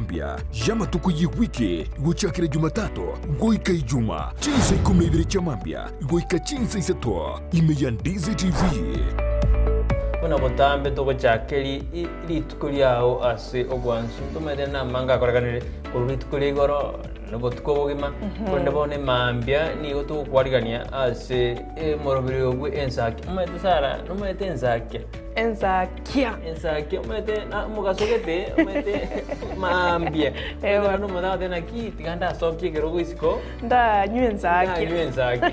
mambia yama tuku wiki guchakira Jumatatu goika Ijuma Chinsa Ikomi ibiri cha mambia goika Chinsa Isato Amayia Ndizi TV. Una botambe toko chakeli ilitukuli yao ase ogwansu tumede na manga koraganire kuritukuli goro nobotuko bogima konde bone mambia ni goto kwarigania ase morobiri ogwe ensaki umete sara numete ensaki enzakia umete na mugasogete umete mambia ewa no mada dena ki tiganda sokye gero isiko nda nyenzaki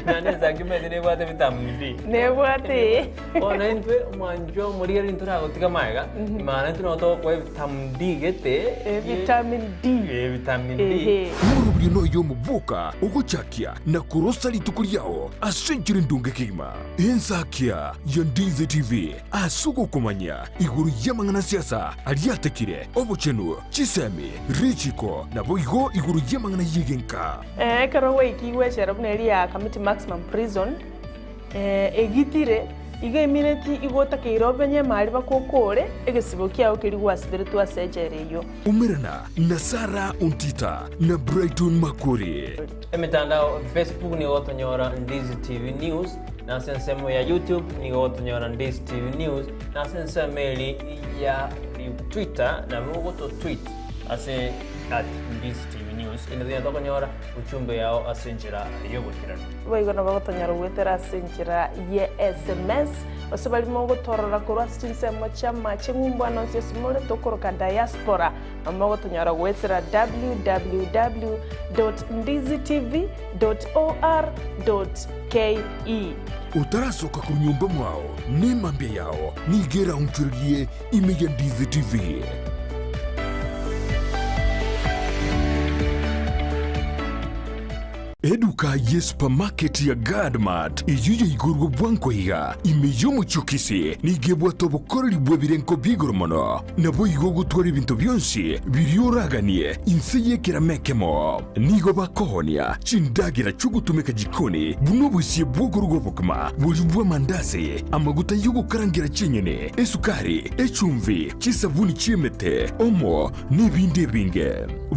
na nenzaki umete ne bwate vitamin D ne bwate ona intwe manjo murigari intura gotika maiga imana intu no to kwa vitamin D gete vitamin D Murubiri no yo mubuka ugochakia na kurosali tukuli yao asenjiri ndunge kima enzakia ya Ndizi TV asugo kumanya iguru yamangana siasa aliatekire obochenu chisemi richiko na boigo iguru yamangana yigenka karawe ikiwe sherabneri ya committee maximum prison egitire iga minute igota keirobenye mali bakokore egesibo kiao kiri gwasibiritu asejereyo umirana na Nyarangi Ontita na Brighton Makuri emitandao Facebook ni otonyora Ndizi TV News na sensemo ya YouTube ni otonyora Ndizi TV News na sensemo ya Twitter na mogoto tweet ase @Ndizi TV News ina tokonyora uchumbe yao asenjira yobokirano baigona bagotonyora gwetera asenjira ye SMS osabali mongo torora kurwa sinsemo chama chingumba anonsi simole tokoroka diaspora amagotonyora gwetera www.ndizitv.or.ke utarasoka ku nyumba mwao ni mambia yao nigera umchurigie Amayia Ndizi TV. Eduka ye supermarket ya Gadmart iyuye igurgo bwanko higa imeyo muchukisi nigebwa tobokoreri bwebirenko bigoromono nabo igogo twari bintu byonsi biryoraganie inseye kiramekemo nigo bakohonia chindagira chugutumeka jikoni buno busiye bwogorugo bokuma bujubwa mandazi amaguta yugo karangira chinyene esukari echumvi chisabuni chimete omo nibinde binge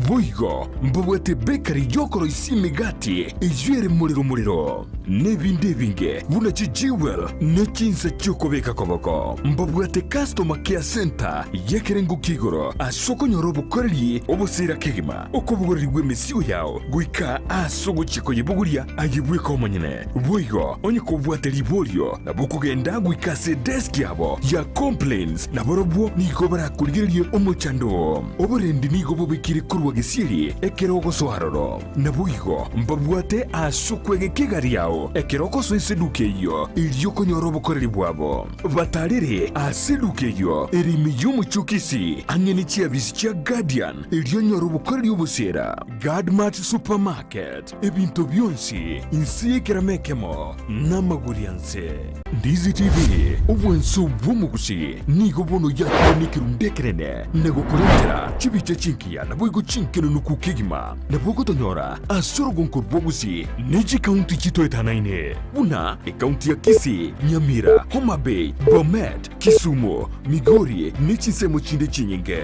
boigo mbobwete bakery yokoro isimigati ijwere muriro nebinde binge buna chijiwel ne Chinsa chokobeka koboko mbabwate customer care center yekerengo kigoro asoko nyorobo koreli obosira kegima okobugori gwemesiyo yao guika asogo chiko yebuguria agibwe komanyene boigo onye kobwate liborio na bukugenda guika se desk yabo ya complaints na borobwo niko barakuligerie omochando oborendi niko bobekire kurwa gisiri ekerogo soharoro na boigo mbabwate asukwege kigari yao ekeroko so iseduke yo ilyoko nyorobo koreli bwabo batarire aseduke yo erimi yumuchukisi anyeni chiabisi chia Guardian ilyo nyorobo koreli obusera Gadmart supermarket ebinto byonsi insiye kiramekemo namagurianse Ndizi TV obwenso bwumugusi nigo bono yakonikerundekerene negokorentera chibicha chinkia na boigo chinkeno nukukigima na bogo tonyora asorogo nkorbogusi neji county chito etanaine buna county ya Kisii, Nyamira, Homa Bay, Bomet, Kisumu, Migori nechisemo chinde chinyenge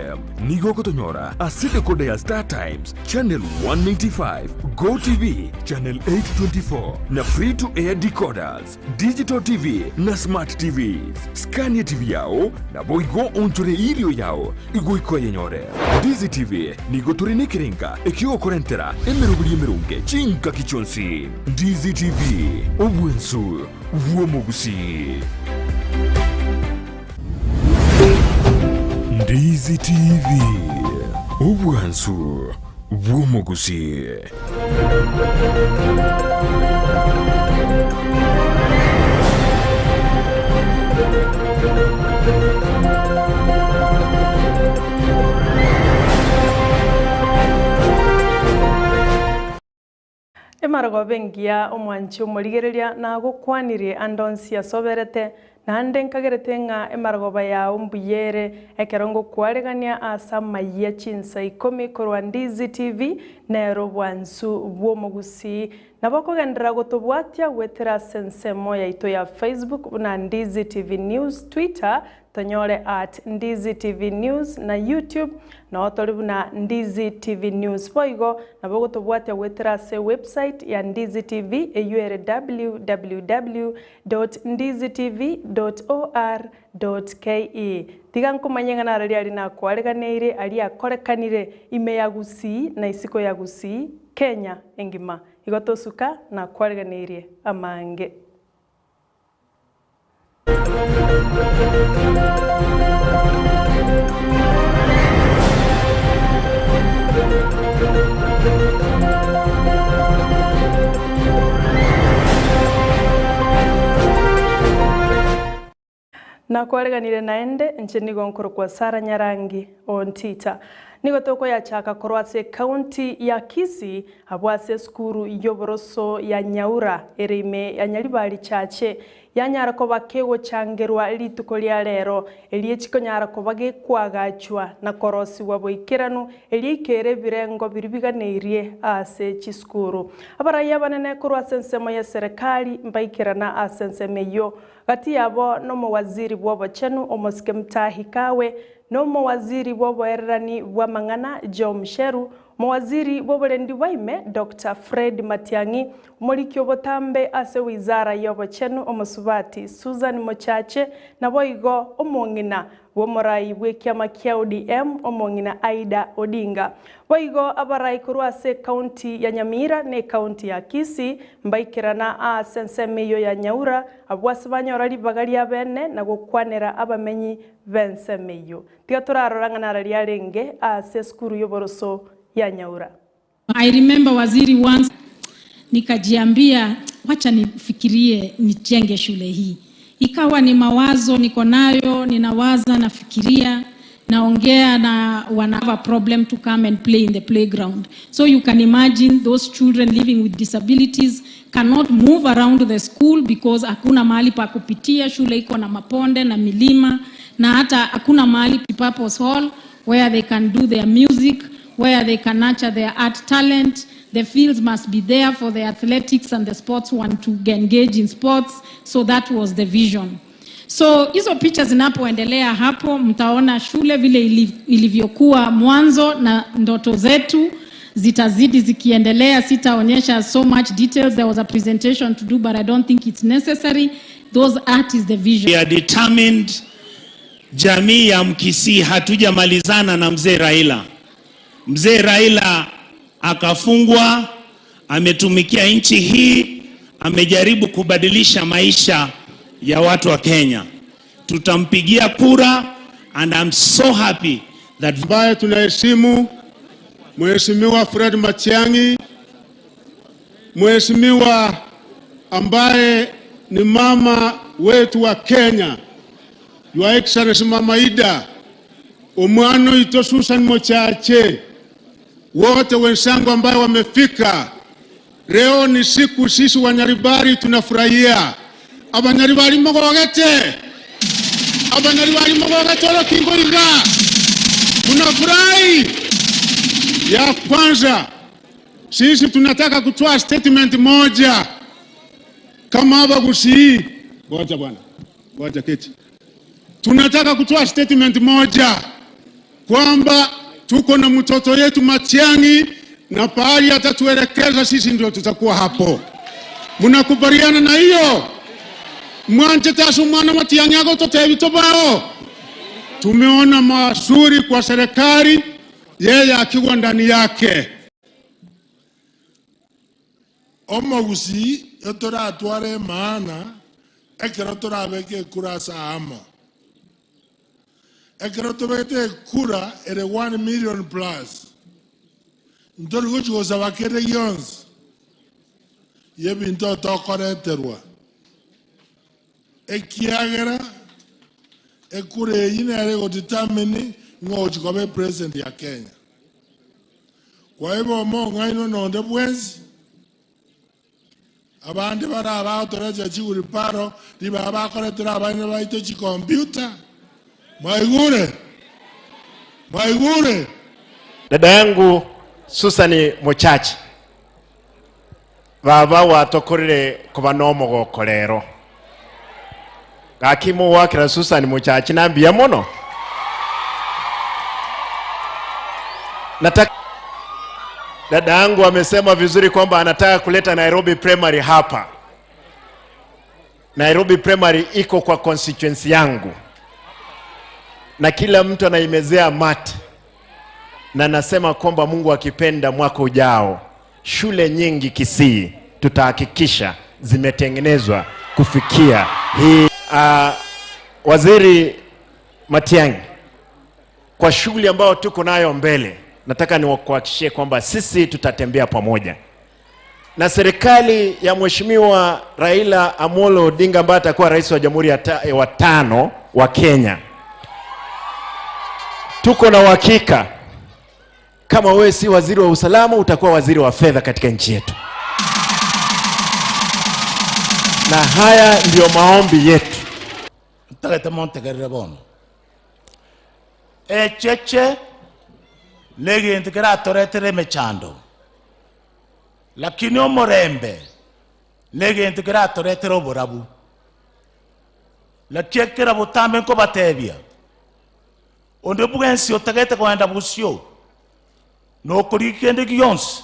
nigo kotonyora asite koda ya Star Times channel 195 Go TV channel 824 na free to air decoders digital TV na smart TVs Scania TV yao na boigo onchore ilio yao igo iko yenyore Ndizi TV nigo turine kirenga ekio korentera emerunge chinka kichonsi Ndizi TV obwensu vuomogusi Ndizi TV obwensu vuomogusi Emarago bengia omwanchi omorigereria na gokwanirie andonsi asoberete nande nkagerete nga emarago baya ombuyere ekerongo kwaregania asa Amayia Chinsa Ikomi korwa Ndizi TV nero bwansu bwomogusi nabokogendera gotobwatia gwetera sensemo ya ito ya Facebook na Ndizi TV News Twitter tonyore at Ndizi TV News na YouTube na otolibu na Ndizi TV News boigo na bogo tobwate wetera se website ya Ndizi TV www.ndizitv.or.ke tiga nkumanyanga na rali na kwareganeire ali akorekanire ime ya Gusii na isiko ya Gusii Kenya engima igotosuka na kwareganeire amange. Na kwareganire naende nchini gonkoro kwa Sara Nyarangi Ontita nigo toko ya chaka korwase county ya Kisii abwase skuru yoboroso ya Nyaura erime ya Nyaribari chache ya nyarako bakego changerwa lituko lya lero eliechiko nyarako bage kwagachwa na korosi waboikiranu eliikere birengo biribiganeirie ase chiskuru abaraya banene korwase nsemo ya serikali mbaikirana ase nsemeyo gati yabo no mawaziri bw'obochenu omosike mtahi kawe no mawaziri bw'oboererani bw'amang'ana Joe Msheru mawaziri bw'oborendi bwaime Dr. Fred Matiang'i omoriki obotambe ase wizara y'obochenu omosubati Susan Mochache na boigo omong'ina bw'omorai bw'ekiama kia ODM omong'ina Aida Odinga boigo abarai korwase county ya Nyamira ne county ya Kisii mbaikirana ase nsemeyo ya Nyaura abwase banyora libagari abene na gukwanera abamenyi bensemeyo tiga turarorangana rali arenge ase skuru y'oboroso ya Nyaura. I remember waziri once nikajiambia wacha nifikirie nijenge shule hii. Ikawa ni mawazo niko nayo, ninawaza, nafikiria, naongea na wana have a problem to come and play in the playground. So you can imagine those children living with disabilities cannot move around the school because hakuna mahali pa kupitia, shule iko na maponde na milima na hata hakuna mahali purpose hall where they can do their music, where they can nurture their art talent. The fields must be there for the athletics and the sports want to engage in sports. So that was the vision. So hizo picha zinapoendelea hapo mtaona shule vile ilivyokuwa mwanzo na ndoto zetu zitazidi zikiendelea. Sitaonyesha so much details. There was a presentation to do but I don't think it's necessary. Those art is the vision. We are determined. Jamii ya Mkisii hatujamalizana na mzee Raila. Mzee Raila akafungwa, ametumikia nchi hii, amejaribu kubadilisha maisha ya watu wa Kenya. Tutampigia kura and I'm so happy that ambaye tunaheshimu Mheshimiwa Fred Matiang'i, Mheshimiwa ambaye ni mama wetu wa Kenya, Your Excellency Mama Aida, omwano ito Susan Mochache, wote wenzangu ambao wamefika. Leo ni siku sisi wa Nyaribari tunafurahia. Abanyaribari mogogete. Abanyaribari mogogete lo kingoringa. Tunafurahi. Ya kwanza sisi tunataka kutoa statement moja kama hapa Gusii. Ngoja bwana. Ngoja keti. Tunataka kutoa statement moja kwamba tuko na mtoto yetu Matiang'i na pahali atatuelekeza sisi ndio tutakuwa hapo. Mnakubaliana na hiyo? Mwanje tasu mwana Matiang'i ago totebito bao. Tumeona mazuri kwa serikali yeye akiwa ndani yake. Omo Gusii yotora atware maana ekero torabeke kurasa amo. Ekero tobete kura ere 1 million plus. Ntori gochigosa bakere yons. Yebinto tokoreterwa. Ekiagera ekure yinere godetermine ngochikobe president ya Kenya. Kwa hivyo monga ino nonde bwenzi. Abandi baraba otoreje chiguri paro diba abakoretera abane baito chi computer. Maigure. Dada yangu Susan Mochache baba watokorire kuba nomo gokorero Gakimu wakira Susan Muchachi na mbia mono. Nataka dada yangu amesema vizuri kwamba anataka kuleta Nairobi Primary hapa. Nairobi Primary iko kwa constituency yangu. Na kila mtu anaimezea mate. Na nasema kwamba Mungu akipenda mwaka ujao, shule nyingi Kisii tutahakikisha zimetengenezwa kufikia hii. Waziri Matiang'i, kwa shughuli ambayo tuko nayo mbele, nataka niwakuhakikishie kwamba sisi tutatembea pamoja na serikali ya Mheshimiwa Raila Amolo Odinga ambaye atakuwa rais wa Jamhuri wa 5 wa Kenya. Tuko na uhakika kama wewe si waziri wa usalama, utakuwa waziri wa fedha katika nchi yetu. Na haya ndio maombi yetu. Tagata montegerera bono. Cheche nege ntikera toretere mechando. Lakini omorembe nege ntikera toretere oborabu. Lakekera butambe nko batebia. Onde bugensi otagete kwenda busyo. No kurikende giyonse.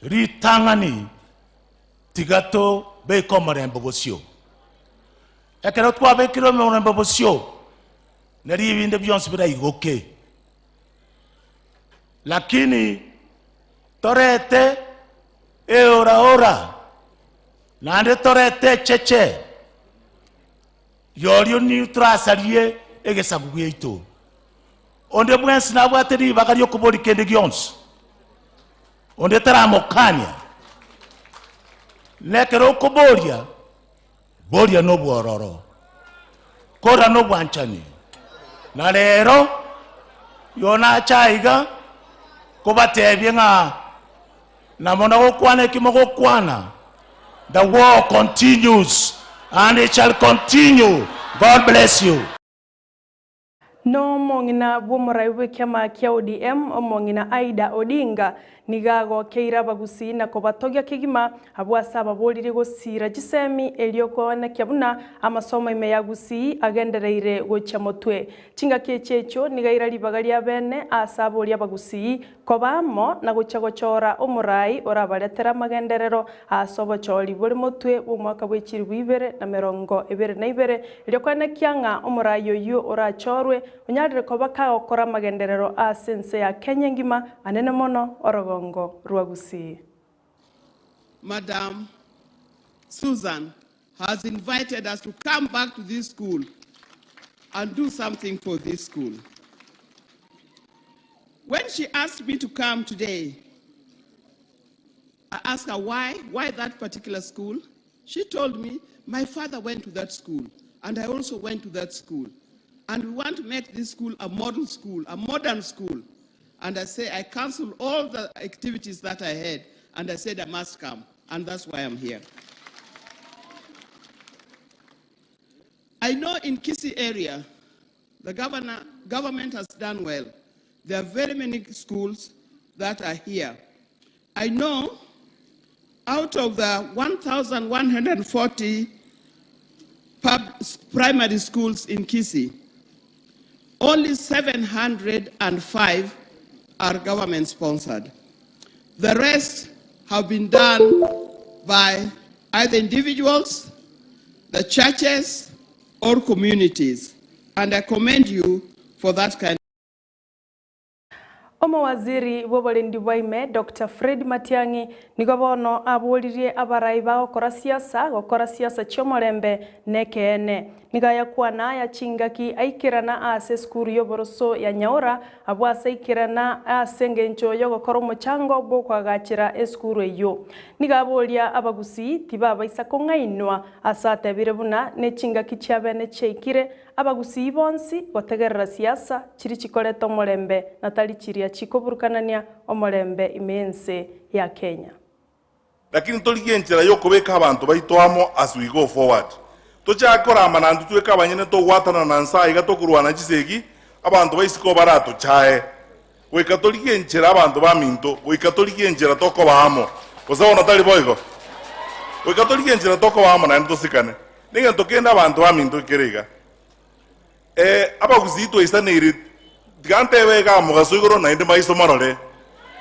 Ritangani tigato beko morembe busyo. Ekero twabekiro morembe busyo. Nari ibinde byonse birayigoke. Lakini torete ora nande torete cheche yorio ni trasalie egesagu yeito onde bwensi na bwateri bakari okubori kende gyonse onde taramokania nekero okuboria boria no bwororo kora no bwanchani na lero yona chaiga kubatebye nga namona gokwana kimo gokwana. The war continues and it shall continue. God bless you. No mongina bwomorai bw'ekiama kia ODM omongina Aida Odinga nigago keira bagusi na kobatogia kigima abwasa babolire gosira gisemi eliokona kiabuna amasomo ime yagusi agendereire gocha motwe chinga kechecho nigaira libagari abene asaboli abagusi kobamo na gocha gochora omurai orabaretera magenderero asobo choli boli motwe umwaka bwechiri bwibere na merongo ebere na ibere eliokona kianga omurai yoyo orachorwe onyadire kobaka okora magenderero asense ya Kenya ngima anene mono orogo Ruagusi. Madam Susan has invited us to come back to this school and do something for this school. When she asked me to come today, I asked her why that particular school. She told me, my father went to that school and I also went to that school. And we want to make this school a model school, a modern school. And I say, I canceled all the activities that I had, and I said I must come, and that's why I'm here. I know in Kisii area, the government has done well. There are very many schools that are here. I know out of the 1,140 primary schools in Kisii, only 705 are government-sponsored. The rest have been done by either individuals, the churches, or communities. And I commend you for that kind. Omowaziri wobolindi bwaime Dr. Fred Matiang'i nigobono abolirie abarai bagokora siasa chomorembe nekene nigaya kwana ya chingaki aikirana ase skuru yoboroso ya Nyaura abwasa ikirana ase ngencho yogokora omochango bokwagachira eskuru eyo nigabolia abagusi tibaba isako ngainwa asatebire buna ne chingaki chabene cheikire abagusi bonsi gotegerera siasa chiri chikoreta omorembe natali chiria chikoburukanania omorembe imense ya Kenya. Lakini toligenjera yokobeka abantu baitwamo as we go forward. Tochakora amanandu tweka abanyene to watana na nsa iga tokurwana chisegi abantu baisiko barato chae. We katoligenjera abantu baminto, we katoligenjera toko baamo. Kozabona tali boygo. We katoligenjera toko baamo na ndo sikane. ninga tokenda abantu baminto kerega abaguzito isanire digante wega mugaso igoro na inde maiso marore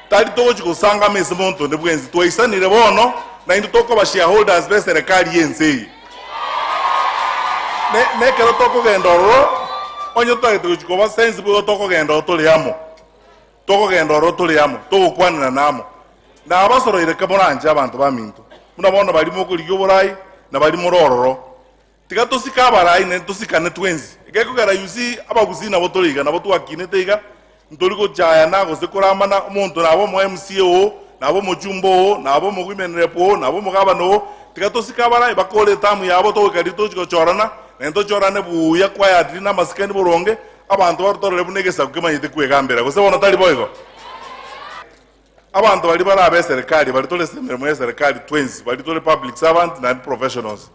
tari togo kusanga mese monto ne bwenzi to isanire bono na inde toko ba shareholders be serikali yense ne kero toko gendoro onyo to ba sensible toko gendoro to liamo toko gendoro to liamo to kwanira namo na abasoro ire kamoranje abantu baminto muna bono bali mokuri borai na bali morororo tiga tosika barai ne tosika ne twenzi igeko gara yusi abaguzina botoliga na botu akine teiga ntoliko jaya na gosekora na umuntu nabo mo MCO nabo mo jumbo nabo mo women repo nabo mo gabano tiga tosika barai bakole tamu yabo to kali to chorana nento chorane buya kwa yadina maskani boronge abantu barutore bunegesa kukemanyite kwegambera gosebona tali boygo abantu bali barabe serikali bali tole semere serikali twenzi bali tole public servant na professionals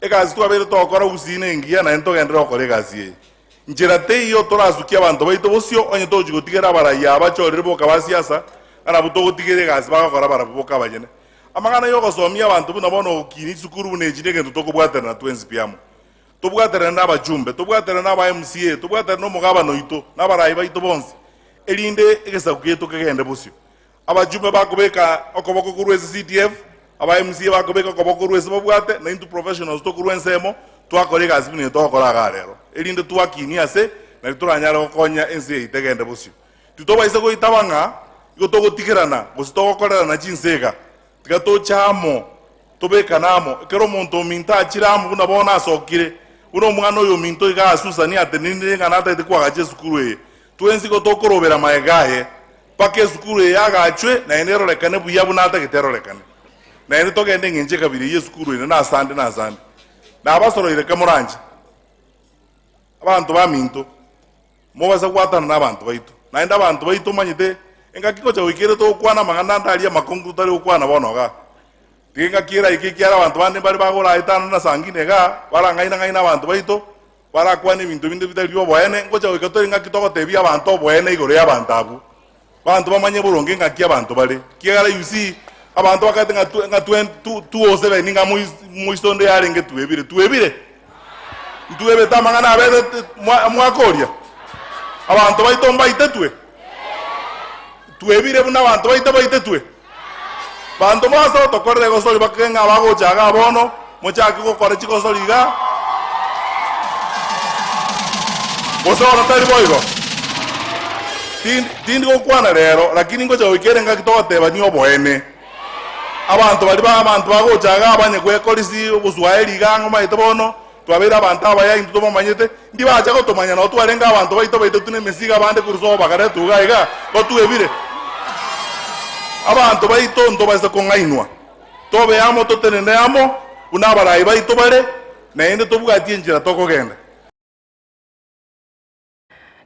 ekazi twabere tokora usine ngia na ento gendera okore gazi njira teyo torazukia abantu baito bosio onye toji gotigera baraya abachorere boka basiasa ana buto gotigere gazi bakora baraboka banyene amagana yo gosomia abantu buna bono kini sukuru bunejine gendo tokobwatera na twenzi piamo tobwatera na abajumbe tobwatera na aba MCA tobwatera no mugaba noito na barayi baito bonzi elinde egesa kugeto kegende bosio abajumbe bakobeka okoboko kurwezi CTF aba MCA bakobeka okoboko kurwezi babwate na into professionals to kurwensemo twakore gazi bine tokora garero elinde twakini ase na turanyara okonya NCA itegende bosio tutoba isego itabanga igotogo tikirana gositokorera na chinsega tigato chamo tobeka namo kero monto minta achiramu buna bona asokire uno mwana oyo minto igasusa ni ateninde nganata itekwa sukuru twenzi gotokorobera maegahe pake sukuru yagachwe na enero lekane buyabu nata kitero lekane na ene togende nginje kabiri ye sukuru na asande na abasoro ile kamoranje abantu baminto mobaza kwatana nabantu baito na enda abantu baito manyite engakiko cha wikere to kwana mangana ndali ya makongu tali kwana bonoga tinga kira ikikiara abantu bande bari bagora itana na sangine ga ngaina abantu baito bara kwani bintu binde bitali yo boene ngocha wikato ngakitoko tebi abantu boene igore y'abantu abu bantu bamanye buronge ngakia abantu bale kigara yusi abantu bakate nga 207 ninga muistonde yale nge tuebire tamangana abere mwakoria abantu baitomba itetwe tuebire buna abantu baitetwe bantu maso tokorre gosoli bakenga bagochaga bono mochaki gokora chikosoliga bosoro tari boigo tindi gokwana rero lakini ngocha wikere ngakitoteba niyo boene abantu bali abantu bagochaga abanye kwekolisi obuswaeli gango maito bono twabera abantu abaya into tomanyete ndi bacha gotomanya no twarenga abantu baito tune mesiga bande kuruso bagare tugaiga botuebire abantu baito ndo baza kongainwa tobe amo totenene amo unabarayi baito bare na ende tobugati njira tokogenda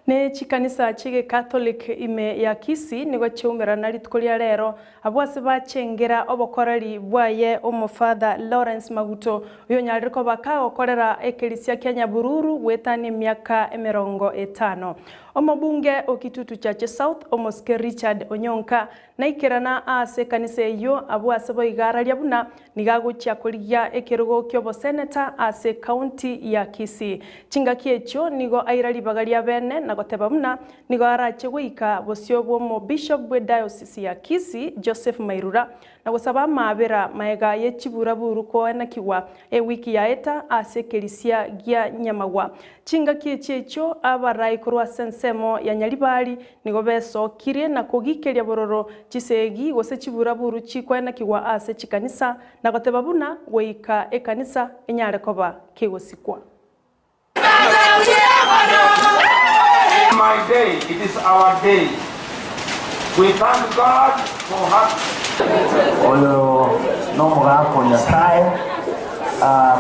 ne chikanisa chige Catholic ime ya Kisi nigo chiumira na litkolia rero abwase bachengera obokorari bwaye omufada Lawrence Maguto uyo nyariko bakao korera ekelisia Kenya bururu wetani miaka 50 omobunge okitutu chache South omoske Richard Onyonka na ikirana ase kanisa yo abwase boigara lyabuna nigaguchya kuliya ekirugo kyobo senator ase county ya Kisi chingaki echo nigo airali bagalia bene na goteba muna nigo arache goika bosio bwo bishop bwe diocese ya Kisi Joseph Mairura na gosaba mabera maega yechibura buru ko na kiwa wiki ya eta ase kelisia gia Nyamagwa chingaki echo abarai kurwa sensemo ya Nyalibali nigo beso kirie na kogikelia bororo chisegi gose chibura buru chikwa na kiwa ase chikanisa na goteba buna goika ekanisa enyare koba kegosikwa. My day, it is our day. We thank God for her. Oyo no murako nyakai.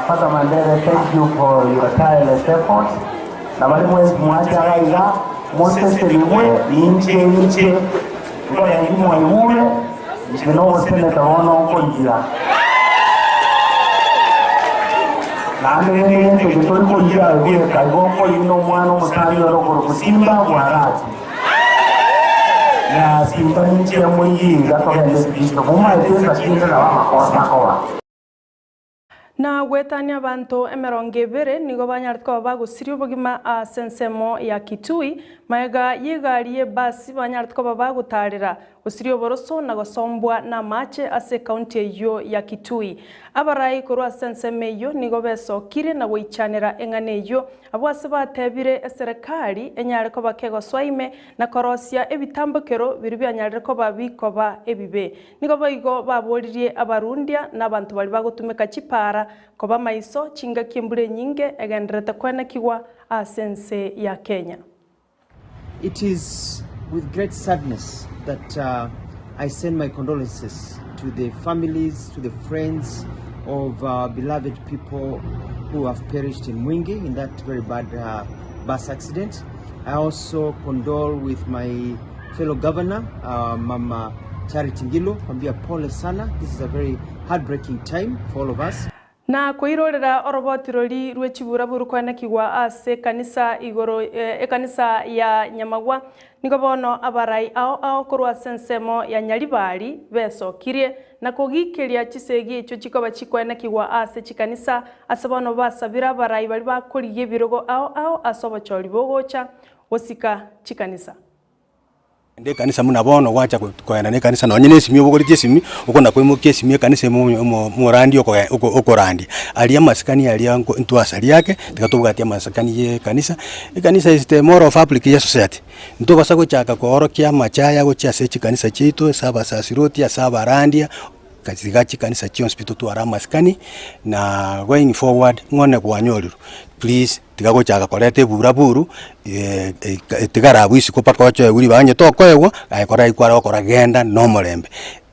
Father Mandela, thank you for your tireless effort. Na bali mwezi mwacha raiga, Moses Eliwe, inche, kwa yangimu wa iure, jinogo seneta wono konjia. Nande yente jitori konjia uwe kaigoko ino mwano mutani yorokoro kusimba warazi. Ya simba nchi ya mwingi gato ya ndesibisto. Muma eteza kinda na wama kosa kowa. na gwetania bantu emeronge bere nigo banyartko bagusirio bogima sensemo ya Kitui maega yegarie basi banyartko bagutarira usirio boroso na gosombwa na mache ase county eyo ya Kitui abarai kurwa senseme yo nigo besokire na goichanira engane yo abwase batebire serikali enyareko bakego swaime na korosia ebitambokero biri byanyareko babikoba ebibe nigo boigo baboririe abarundia na bantu bali bagutumeka chipara koba maiso chinga kimbure nyinge egendrete kwena kiwa sense ya Kenya. It is with great sadness that I send my condolences to the families, to the friends of beloved people who have perished in Mwingi in that very bad bus accident. I also condole with my fellow governor, Mama Charity Ngilo, kwambia pole sana. This is a very heartbreaking time for all of us. Na kuirorera orobotirori rwechibura burukwana kigwa ase kanisa igoro kanisa ya Nyamagwa nigo bono abarai ao kurwa sensemo ya Nyaribari besokirie na kugikeria chisegi echo chikoba chikwena kigwa ase chikanisa asabono basabira abarai bali bakoriye birogo ao asobochori bogocha osika chikanisa Nde kanisa muna bono wacha kwenda ne kanisa no nyine simi obogori jesimi ukona kwemuke simi kanisa mu randi oko randi ali amaskani ali ntu asali yake tikatubugati amaskani ye kanisa kanisa is the more of public society nto basako chaka ko orokia machaya go chase kanisa chito saba sasiroti asaba randia kazigachi kanisa chi hospital tu arama skani na going forward ngone kwanyoliro please tigago chaka kolete buraburu tigarabu isi kopatwa cho uri banye tokoewo aikora ikwara okora genda no morembe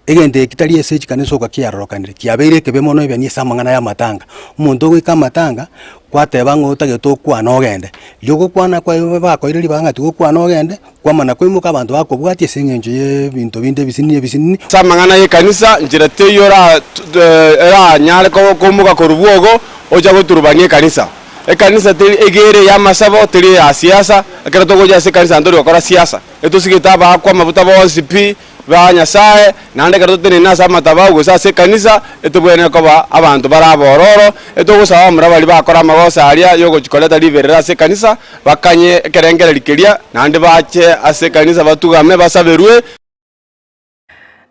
egende kitali esechi kanisa kwa kiarokanire kiabeire kebemono ebya ni samangana ya matanga umuntu gwika matanga kwateba ngotage tokwana ogende lyoko kwana kwa bakoiriri banga tukwana ogende kwamana kwimuka abantu bakobwati esengenjo ye bintu binde bisini samangana ye kanisa njirate yora era nyale ko kumuka korubwogo oja guturubanye kanisa kanisa tiri egere ya masabo tiri ya siasa akira togoja se kanisa ndori wakora siasa etusigitaba kwa mabuta bo CP banya sae nande karotene nasa matabago sase kanisa etubwene koba abantu barabororo etugusaba murabali bakora magosa aria yogo chikoleta liberera se kanisa bakanye kerengere likeria nande bache ase kanisa batugame basaberwe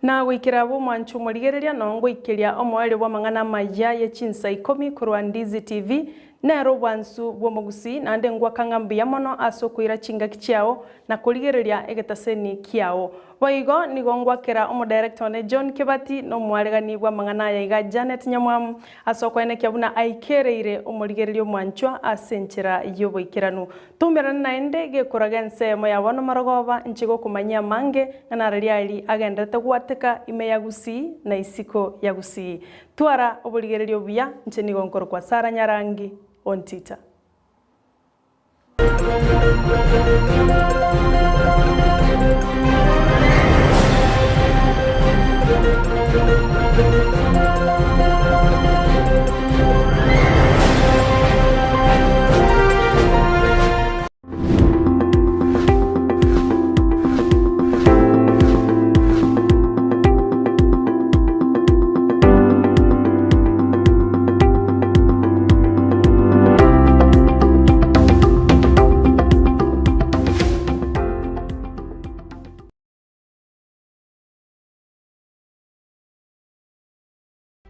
na gwikira bo mwanchu murigereria no ngwikiria omwere bwa mangana Amayia Chinsa Ikomi kurwa Ndizi TV nero bwansu bwomugusi nande ngwa kangambia mono asokuira chinga kichao na kurigereria egetaseni kiao boigo nigongwa kera omo director ne John Kibati no mwaregani bwa mangana ya iga Janet Nyamwam asokwene kyabuna aikereire omurigererio mwanchwa asenchera yoboikiranu tumerana naende gekuragense moya bono marogoba nchigo kumanya mange nganarariali agendete gwateka imeyagusi na isiko yagusi twara oburigererio buya ncheni gonkoro kwa Sara Nyarangi Ontita.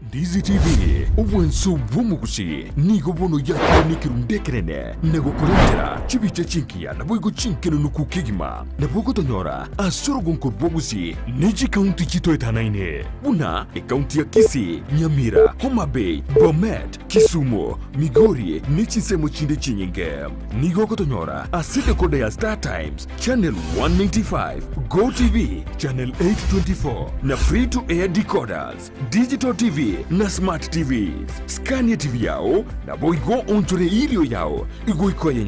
Ndizi TV ubwensu bwumugusi nigo bono yakira nikirundekerene nego kurentera chibiche chinkia na boigo chinkeno nukukigima na bogo tonyora asorogonko bwogusi neji county chito etanaine buna county ya Kisii, Nyamira, Homa Bay, Bomet, Kisumu, Migori nichisemo chinde chinyinge nigo kotonyora asite kode ya Star Times channel 195 Go TV channel 824 na free to air decoders digital TV na smart TVs. Scania TV yao na boigo onchore ilio yao igo ikoye